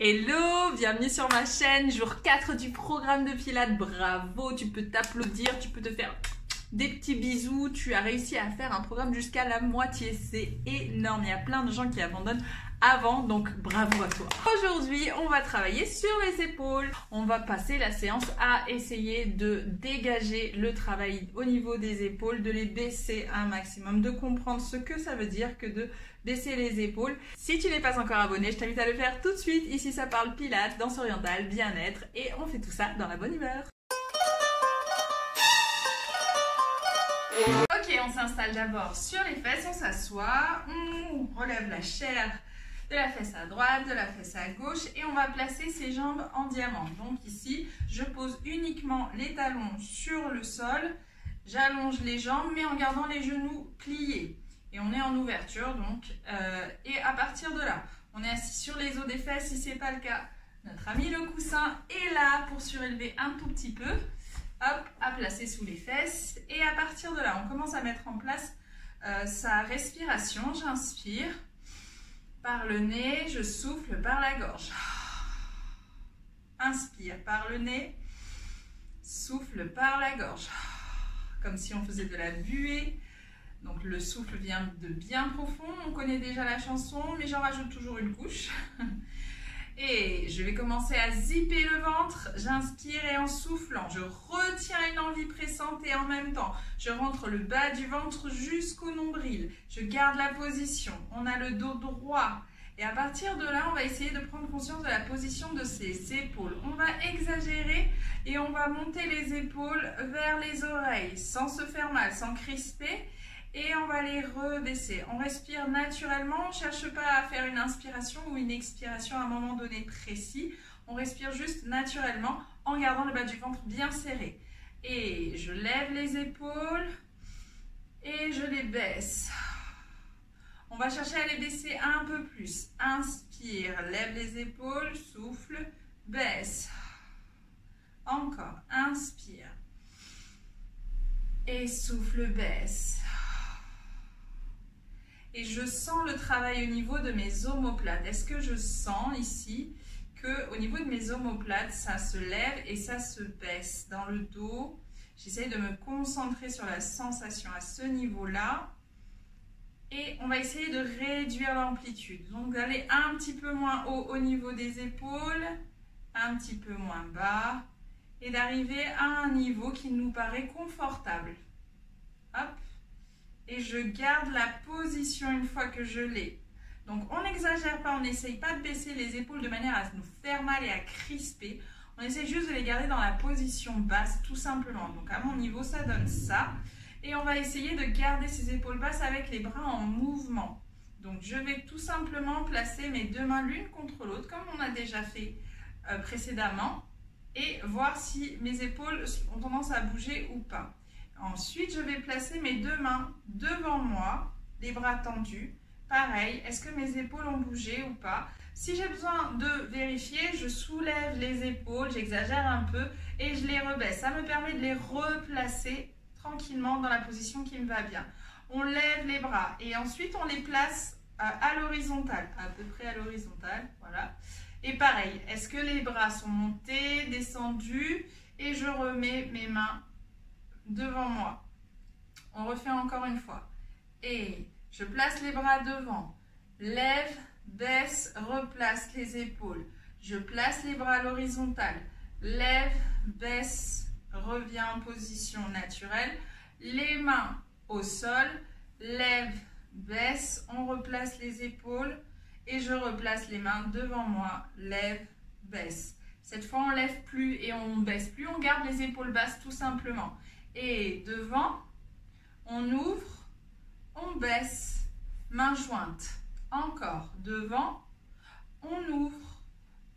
Hello, bienvenue sur ma chaîne, jour 4 du programme de Pilates, bravo, tu peux t'applaudir, tu peux te faire des petits bisous, tu as réussi à faire un programme jusqu'à la moitié, c'est énorme, il y a plein de gens qui abandonnent avant, donc bravo à toi. Aujourd'hui, on va travailler sur les épaules, on va passer la séance à essayer de dégager le travail au niveau des épaules, de les baisser un maximum, de comprendre ce que ça veut dire que de baisser les épaules. Si tu n'es pas encore abonné, je t'invite à le faire tout de suite. Ici, ça parle pilates, danse orientale, bien-être et on fait tout ça dans la bonne humeur. Ok, on s'installe d'abord sur les fesses, on s'assoit, on relève la chair de la fesse à droite, de la fesse à gauche et on va placer ses jambes en diamant. Donc ici, je pose uniquement les talons sur le sol, j'allonge les jambes mais en gardant les genoux pliés. Et on est en ouverture donc, et à partir de là, on est assis sur les os des fesses. Si ce n'est pas le cas, notre ami le coussin est là pour surélever un tout petit peu. Hop, à placer sous les fesses. Et à partir de là, on commence à mettre en place sa respiration. J'inspire par le nez, je souffle par la gorge. Inspire par le nez, souffle par la gorge. Comme si on faisait de la buée. Donc le souffle vient de bien profond, on connaît déjà la chanson, mais j'en rajoute toujours une couche. Et je vais commencer à zipper le ventre, j'inspire et en soufflant, je retiens une envie pressante et en même temps, je rentre le bas du ventre jusqu'au nombril. Je garde la position, on a le dos droit. Et à partir de là, on va essayer de prendre conscience de la position de ses épaules. On va exagérer et on va monter les épaules vers les oreilles, sans se faire mal, sans crisper. Et on va les rebaisser. On respire naturellement, on ne cherche pas à faire une inspiration ou une expiration à un moment donné précis. On respire juste naturellement en gardant le bas du ventre bien serré. Et je lève les épaules et je les baisse. On va chercher à les baisser un peu plus. Inspire, lève les épaules, souffle, baisse. Encore, inspire. Et souffle, baisse. Et je sens le travail au niveau de mes omoplates. Est-ce que je sens ici qu'au niveau de mes omoplates, ça se lève et ça se baisse dans le dos? J'essaye de me concentrer sur la sensation à ce niveau-là. Et on va essayer de réduire l'amplitude. Donc d'aller un petit peu moins haut au niveau des épaules, un petit peu moins bas. Et d'arriver à un niveau qui nous paraît confortable. Hop. Et je garde la position une fois que je l'ai. Donc on n'exagère pas, on n'essaye pas de baisser les épaules de manière à nous faire mal et à crisper. On essaie juste de les garder dans la position basse tout simplement. Donc à mon niveau ça donne ça. Et on va essayer de garder ces épaules basses avec les bras en mouvement. Donc je vais tout simplement placer mes deux mains l'une contre l'autre comme on a déjà fait précédemment. Et voir si mes épaules ont tendance à bouger ou pas. Ensuite, je vais placer mes deux mains devant moi, les bras tendus. Pareil, est-ce que mes épaules ont bougé ou pas? Si j'ai besoin de vérifier, je soulève les épaules, j'exagère un peu et je les rebaisse. Ça me permet de les replacer tranquillement dans la position qui me va bien. On lève les bras et ensuite on les place à l'horizontale, à peu près à l'horizontale, voilà. Et pareil, est-ce que les bras sont montés, descendus? Et je remets mes mains devant moi. On refait encore une fois. Et je place les bras devant. Lève, baisse, replace les épaules. Je place les bras à l'horizontale. Lève, baisse, reviens en position naturelle. Les mains au sol. Lève, baisse. On replace les épaules. Et je replace les mains devant moi. Lève, baisse. Cette fois, on ne lève plus et on ne baisse plus. On garde les épaules basses tout simplement. Et devant, on ouvre, on baisse, main jointe. Encore, devant, on ouvre,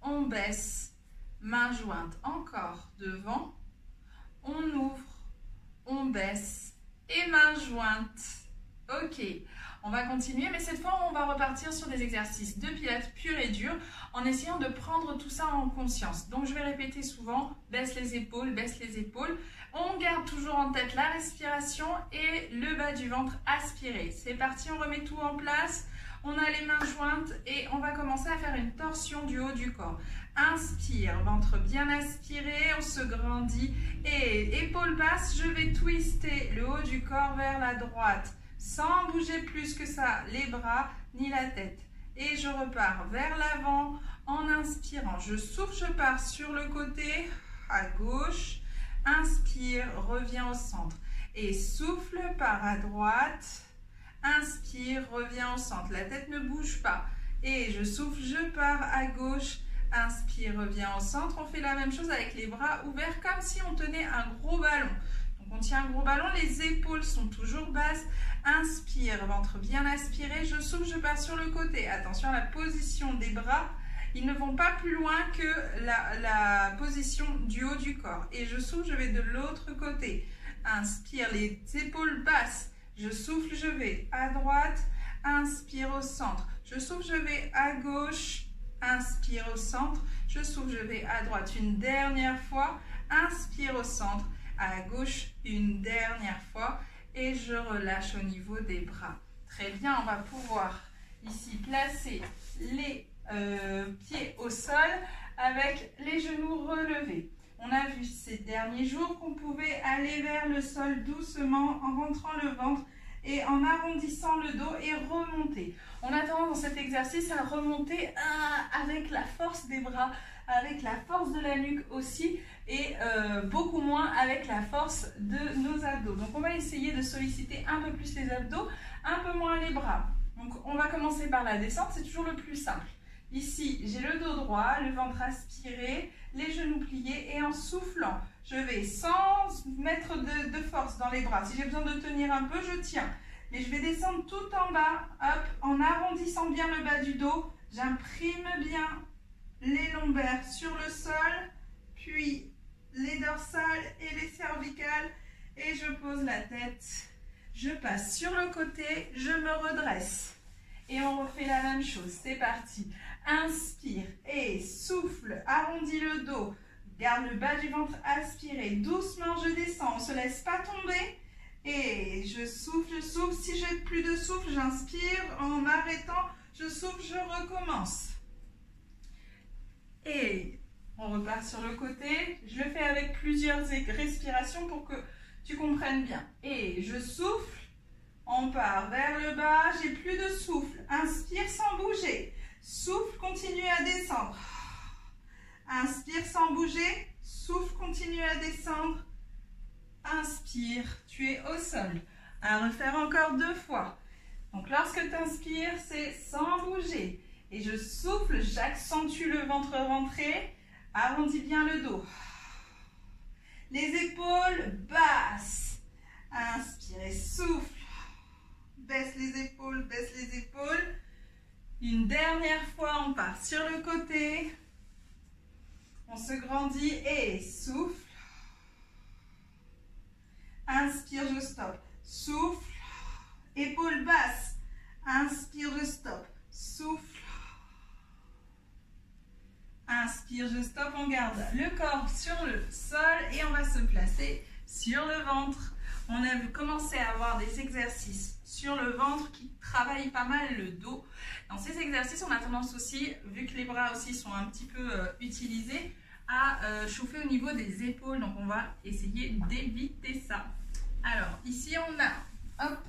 on baisse, main jointe. Encore, devant, on ouvre, on baisse et main jointe. Ok, on va continuer, mais cette fois, on va repartir sur des exercices de pilates pur et dur en essayant de prendre tout ça en conscience. Donc, je vais répéter souvent, baisse les épaules, baisse les épaules. On garde toujours en tête la respiration et le bas du ventre aspiré. C'est parti, on remet tout en place. On a les mains jointes et on va commencer à faire une torsion du haut du corps. Inspire, ventre bien aspiré, on se grandit. Et épaules basses, je vais twister le haut du corps vers la droite, sans bouger plus que ça les bras ni la tête. Et je repars vers l'avant en inspirant. Je souffle, je pars sur le côté, à gauche. Inspire, reviens au centre. Et souffle, pars à droite. Inspire, reviens au centre. La tête ne bouge pas. Et je souffle, je pars à gauche. Inspire, reviens au centre. On fait la même chose avec les bras ouverts comme si on tenait un gros ballon. Donc on tient un gros ballon, les épaules sont toujours basses. Inspire, ventre bien aspiré. Je souffle, je pars sur le côté. Attention à la position des bras. Ils ne vont pas plus loin que la position du haut du corps. Et je souffle, je vais de l'autre côté. Inspire, les épaules basses. Je souffle, je vais à droite. Inspire au centre. Je souffle, je vais à gauche. Inspire au centre. Je souffle, je vais à droite une dernière fois. Inspire au centre. À gauche une dernière fois. Et je relâche au niveau des bras. Très bien, on va pouvoir ici placer les pieds au sol avec les genoux relevés. On a vu ces derniers jours qu'on pouvait aller vers le sol doucement en rentrant le ventre et en arrondissant le dos et remonter. On a tendance dans cet exercice à remonter avec la force des bras, avec la force de la nuque aussi et beaucoup moins avec la force de nos abdos. Donc on va essayer de solliciter un peu plus les abdos, un peu moins les bras. Donc on va commencer par la descente, c'est toujours le plus simple. Ici, j'ai le dos droit, le ventre aspiré, les genoux pliés et en soufflant, je vais sans mettre de force dans les bras. Si j'ai besoin de tenir un peu, je tiens. Mais je vais descendre tout en bas, hop, en arrondissant bien le bas du dos. J'imprime bien les lombaires sur le sol, puis les dorsales et les cervicales. Et je pose la tête. Je passe sur le côté, je me redresse. Et on refait la même chose, c'est parti. Inspire et souffle, arrondis le dos, garde le bas du ventre aspiré, doucement je descends, on ne se laisse pas tomber. Et je souffle, si j'ai plus de souffle, j'inspire, en m'arrêtant, je souffle, je recommence. Et on repart sur le côté, je le fais avec plusieurs respirations pour que tu comprennes bien. Et je souffle. On part vers le bas, j'ai plus de souffle. Inspire sans bouger. Souffle, continue à descendre. Inspire sans bouger. Souffle, continue à descendre. Inspire, tu es au sol. À refaire encore 2 fois. Donc lorsque tu inspires, c'est sans bouger. Et je souffle, j'accentue le ventre rentré. Arrondis bien le dos. Les épaules basses. Inspire et souffle. Baisse les épaules, baisse les épaules. Une dernière fois, on part sur le côté. On se grandit et souffle. Inspire, je stoppe. Souffle. Épaules basses. Inspire, je stoppe. Souffle. Inspire, je stoppe. On garde le corps sur le sol et on va se placer sur le ventre. On a commencé à avoir des exercices sur le ventre qui travaillent pas mal le dos. Dans ces exercices, on a tendance aussi, vu que les bras aussi sont un petit peu utilisés, à chauffer au niveau des épaules. Donc, on va essayer d'éviter ça. Alors, ici, on a hop,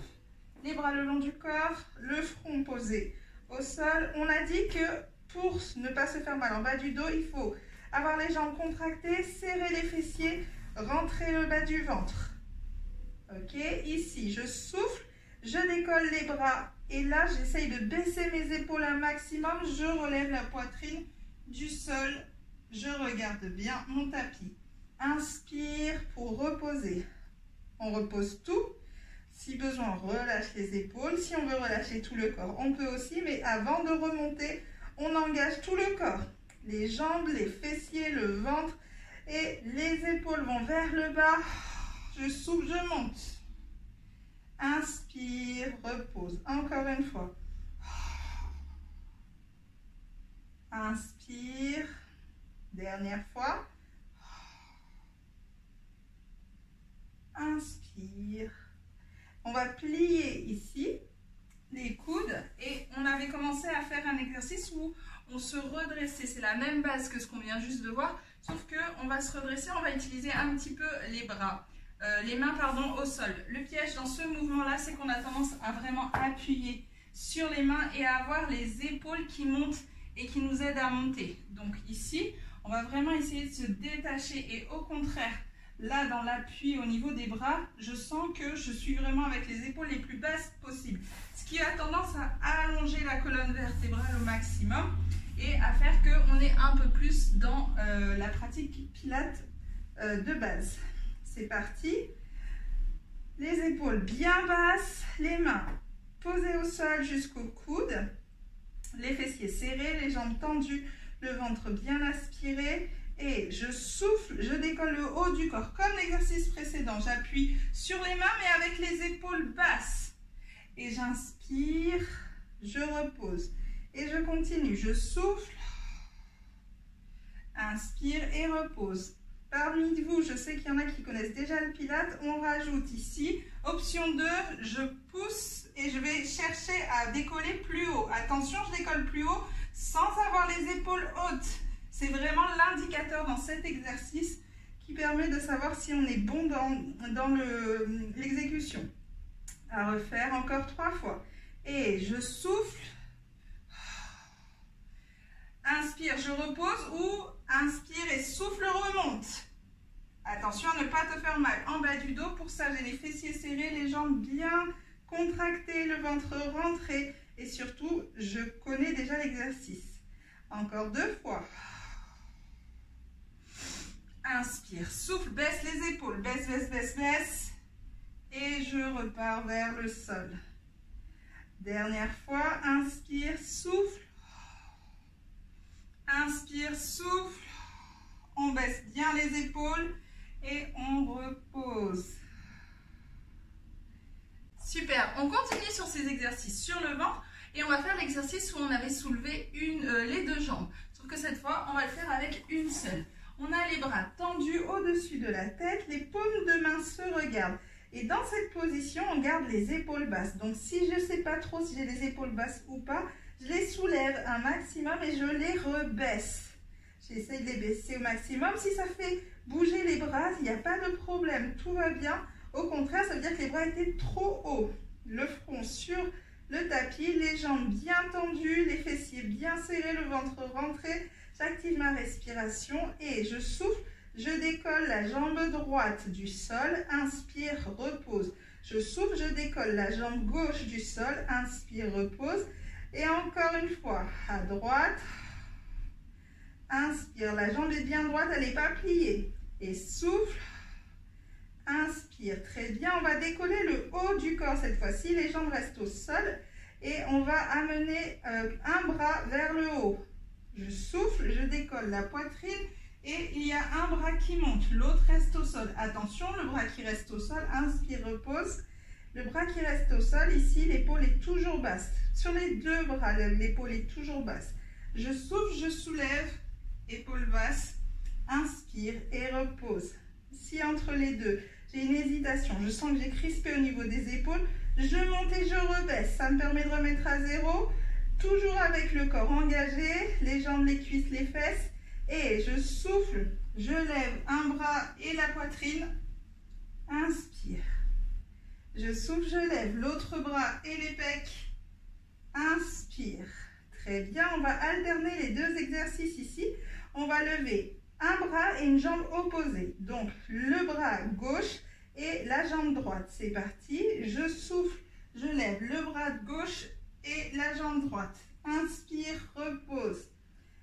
les bras le long du corps, le front posé au sol. On a dit que pour ne pas se faire mal en bas du dos, il faut avoir les jambes contractées, serrer les fessiers, rentrer le bas du ventre. Ok, ici, je souffle, je décolle les bras et là, j'essaye de baisser mes épaules un maximum. Je relève la poitrine du sol. Je regarde bien mon tapis. Inspire pour reposer. On repose tout. Si besoin, on relâche les épaules. Si on veut relâcher tout le corps, on peut aussi. Mais avant de remonter, on engage tout le corps. Les jambes, les fessiers, le ventre et les épaules vont vers le bas. Je souffle, je monte. Inspire, repose. Encore une fois. Inspire. Dernière fois. Inspire. On va plier ici les coudes et on avait exercice où on se redressait. C'est la même base que ce qu'on vient juste de voir, sauf qu'on va se redresser, on va utiliser un petit peu les bras, les mains pardon, au sol. Le piège dans ce mouvement-là, c'est qu'on a tendance à vraiment appuyer sur les mains et à avoir les épaules qui montent et qui nous aident à monter. Donc ici, on va vraiment essayer de se détacher et au contraire, là dans l'appui au niveau des bras, je sens que je suis vraiment avec les épaules les plus basses possibles. Ce qui a tendance à allonger la colonne vertébrale au maximum et à faire qu'on est un peu plus dans la pratique pilates de base. C'est parti. Les épaules bien basses, les mains posées au sol jusqu'au coude, les fessiers serrés, les jambes tendues, le ventre bien aspiré. Et je souffle, je décolle le haut du corps comme l'exercice précédent. J'appuie sur les mains mais avec les épaules basses. Et j'inspire, je repose. Et je continue, je souffle, inspire et repose. Parmi vous, je sais qu'il y en a qui connaissent déjà le Pilates. On rajoute ici, option 2, je pousse et je vais chercher à décoller plus haut. Attention, je décolle plus haut sans avoir les épaules hautes. C'est vraiment l'indicateur dans cet exercice qui permet de savoir si on est bon dans l'exécution. À refaire encore 3 fois. Et je souffle. Inspire, je repose ou inspire et souffle, remonte. Attention à ne pas te faire mal en bas du dos. Pour ça, j'ai les fessiers serrés, les jambes bien contractées, le ventre rentré. Et surtout, je connais déjà l'exercice. Encore 2 fois. Inspire, souffle, baisse les épaules, baisse, baisse, baisse, baisse. Et je repars vers le sol. Dernière fois, inspire, souffle. Inspire, souffle. On baisse bien les épaules et on repose. Super, on continue sur ces exercices sur le ventre et on va faire l'exercice où on avait soulevé les 2 jambes. Sauf que cette fois, on va le faire avec une seule. On a les bras tendus au-dessus de la tête, les paumes de main se regardent. Et dans cette position, on garde les épaules basses. Donc si je ne sais pas trop si j'ai les épaules basses ou pas, je les soulève un maximum et je les rebaisse. J'essaie de les baisser au maximum. Si ça fait bouger les bras, il n'y a pas de problème, tout va bien. Au contraire, ça veut dire que les bras étaient trop hauts. Le front sur le tapis, les jambes bien tendues, les fessiers bien serrés, le ventre rentré. J'active ma respiration et je souffle. Je décolle la jambe droite du sol, inspire, repose. Je souffle, je décolle la jambe gauche du sol, inspire, repose. Et encore une fois, à droite, inspire, la jambe est bien droite, elle n'est pas pliée. Et souffle, inspire, très bien. On va décoller le haut du corps cette fois-ci, les jambes restent au sol. Et on va amener un bras vers le haut. Je souffle, je décolle la poitrine. Et il y a un bras qui monte, l'autre reste au sol. Attention, le bras qui reste au sol, inspire, repose. Le bras qui reste au sol, ici, l'épaule est toujours basse. Sur les 2 bras, l'épaule est toujours basse. Je souffle, je soulève, épaule basse, inspire et repose. Si entre les 2, j'ai une hésitation, je sens que j'ai crispé au niveau des épaules, je monte et je rebaisse. Ça me permet de remettre à 0, toujours avec le corps engagé, les jambes, les cuisses, les fesses. Et je souffle, je lève un bras et la poitrine, inspire. Je souffle, je lève l'autre bras et les pecs, inspire. Très bien, on va alterner les 2 exercices ici. On va lever un bras et une jambe opposée. Donc, le bras gauche et la jambe droite. C'est parti, je souffle, je lève le bras gauche et la jambe droite. Inspire, repose.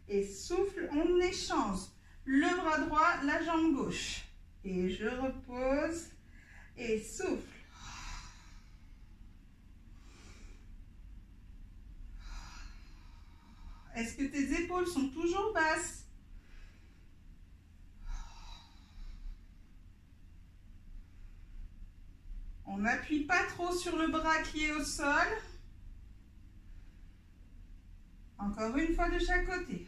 Et souffle, on échange. Le bras droit, la jambe gauche. Et je repose et souffle. Est-ce que tes épaules sont toujours basses? On n'appuie pas trop sur le bras qui est au sol. Encore une fois de chaque côté.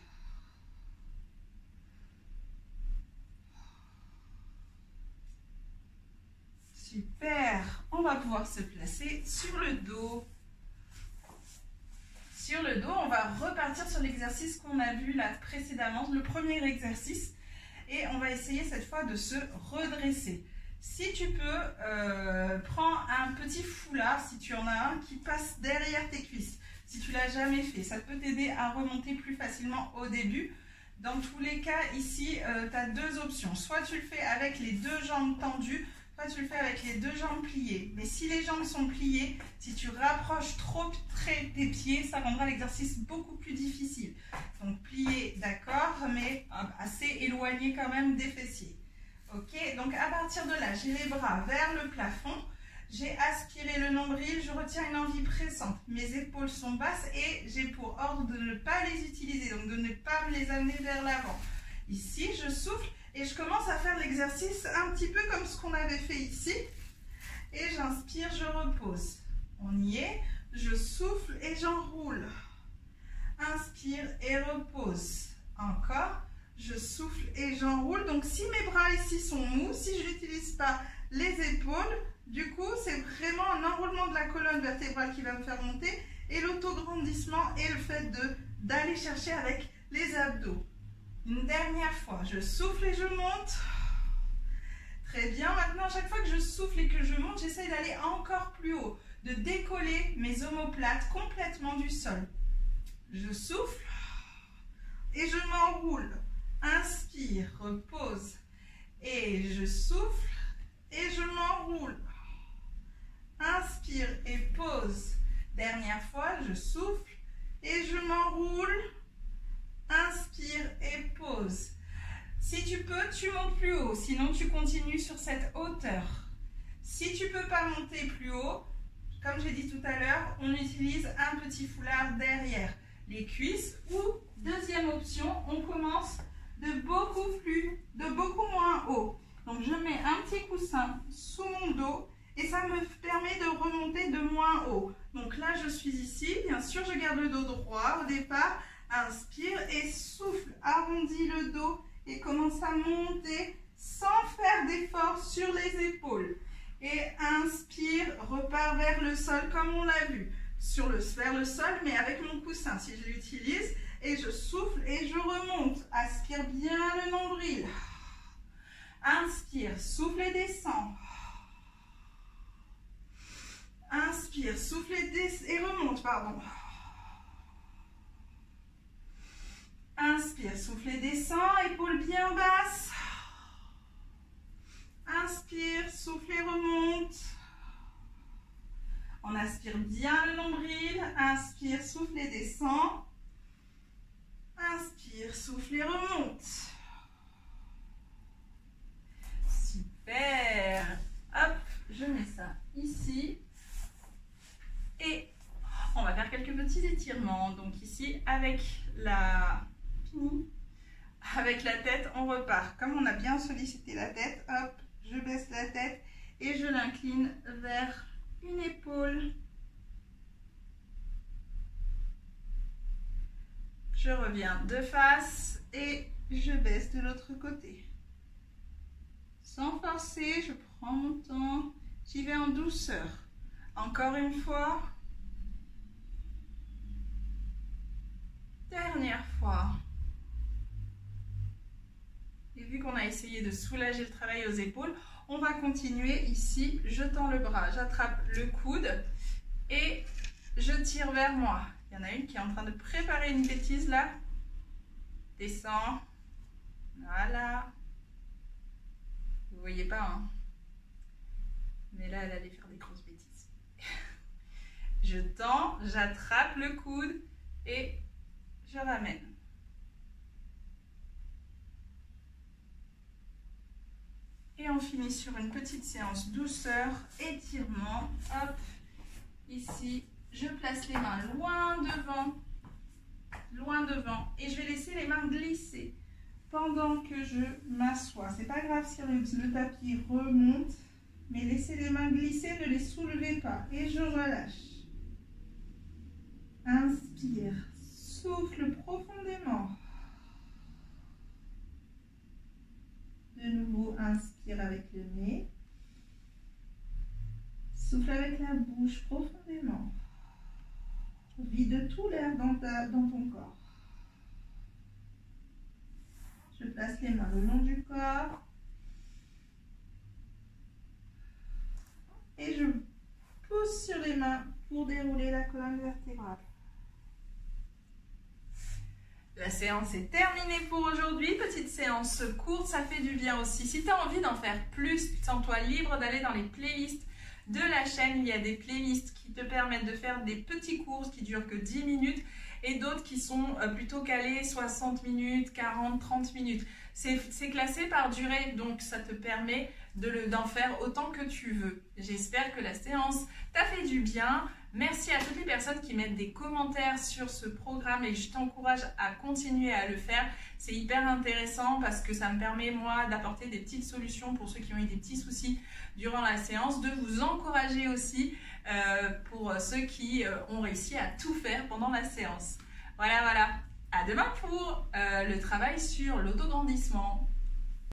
Super. On va pouvoir se placer sur le dos. Sur le dos, on va repartir sur l'exercice qu'on a vu là précédemment, le premier exercice. Et on va essayer cette fois de se redresser. Si tu peux, prends un petit foulard, si tu en as un, qui passe derrière tes cuisses. Si tu ne l'as jamais fait, ça peut t'aider à remonter plus facilement au début. Dans tous les cas, ici, tu as deux options. Soit tu le fais avec les deux jambes tendues, soit tu le fais avec les deux jambes pliées. Mais si les jambes sont pliées, si tu rapproches trop très tes pieds, ça rendra l'exercice beaucoup plus difficile. Donc plié, d'accord, mais assez éloigné quand même des fessiers. Ok, donc à partir de là, j'ai les bras vers le plafond. J'ai aspiré le nombril, je retiens une envie pressante. Mes épaules sont basses et j'ai pour ordre de ne pas les utiliser, donc de ne pas me les amener vers l'avant. Ici, je souffle et je commence à faire l'exercice un petit peu comme ce qu'on avait fait ici. Et j'inspire, je repose. On y est, je souffle et j'enroule. Inspire et repose. Encore, je souffle et j'enroule. Donc si mes bras ici sont mous, si je n'utilise pas les épaules, du coup c'est vraiment un enroulement de la colonne vertébrale qui va me faire monter et l'autograndissement et le fait d'aller chercher avec les abdos. Une dernière fois, je souffle et je monte. Très bien, maintenant à chaque fois que je souffle et que je monte, j'essaye d'aller encore plus haut, de décoller mes omoplates complètement du sol. Je souffle et je m'enroule. Inspire, repose. Et je souffle et je m'enroule. Inspire et pose. Dernière fois, je souffle et je m'enroule. Inspire et pose. Si tu peux, tu montes plus haut, sinon tu continues sur cette hauteur. Si tu ne peux pas monter plus haut, comme j'ai dit tout à l'heure, on utilise un petit foulard derrière les cuisses ou, deuxième option, on commence de beaucoup moins haut. Donc je mets un petit coussin sous mon dos et ça me permet de remonter de moins haut. Donc là je suis ici, bien sûr je garde le dos droit au départ, inspire et souffle, arrondis le dos et commence à monter sans faire d'effort sur les épaules. Et inspire, repars vers le sol comme on l'a vu, vers le sol mais avec mon coussin si je l'utilise. Et je souffle et je remonte. Aspire bien le nombril. Inspire, souffle et descend. Inspire, souffle et remonte, pardon. Inspire, souffle et descend, épaules bien basses. Inspire, souffle et remonte. On aspire bien le nombril. Inspire, souffle et descend. Inspire, souffle et remonte. Super. Hop, je mets ça ici. Et on va faire quelques petits étirements. Donc ici, avec la tête, on repart. Comme on a bien sollicité la tête, hop, je baisse la tête et je l'incline vers une épaule. Je reviens de face et je baisse de l'autre côté. Sans forcer, je prends mon temps. J'y vais en douceur. Encore une fois. Dernière fois. Et vu qu'on a essayé de soulager le travail aux épaules, on va continuer ici. Je tends le bras, j'attrape le coude et je tire vers moi. Il y en a une qui est en train de préparer une bêtise là. Descends. Voilà. Vous voyez pas, hein? Mais là, elle allait faire des grosses bêtises. Je tends, j'attrape le coude et je ramène. Et on finit sur une petite séance douceur, étirement. Hop, ici. Je place les mains loin devant et je vais laisser les mains glisser pendant que je m'assois. C'est pas grave si le tapis remonte, mais laissez les mains glisser, ne les soulevez pas et je relâche. Inspire, souffle profondément. De nouveau, inspire avec le nez. Souffle avec la bouche profondément. vide tout l'air dans ton corps. Je place les mains le long du corps. Et je pousse sur les mains pour dérouler la colonne vertébrale. La séance est terminée pour aujourd'hui. Petite séance courte, ça fait du bien aussi. Si tu as envie d'en faire plus, sens-toi libre d'aller dans les playlists de la chaîne. Il y a des playlists qui te permettent de faire des petits cours qui durent que 10 minutes et d'autres qui sont plutôt calés 60 minutes, 40, 30 minutes. C'est classé par durée, donc ça te permet d'en faire autant que tu veux. J'espère que la séance t'a fait du bien. Merci à toutes les personnes qui mettent des commentaires sur ce programme et je t'encourage à continuer à le faire. C'est hyper intéressant parce que ça me permet, moi, d'apporter des petites solutions pour ceux qui ont eu des petits soucis durant la séance, de vous encourager aussi pour ceux qui ont réussi à tout faire pendant la séance. Voilà. À demain pour le travail sur l'autograndissement.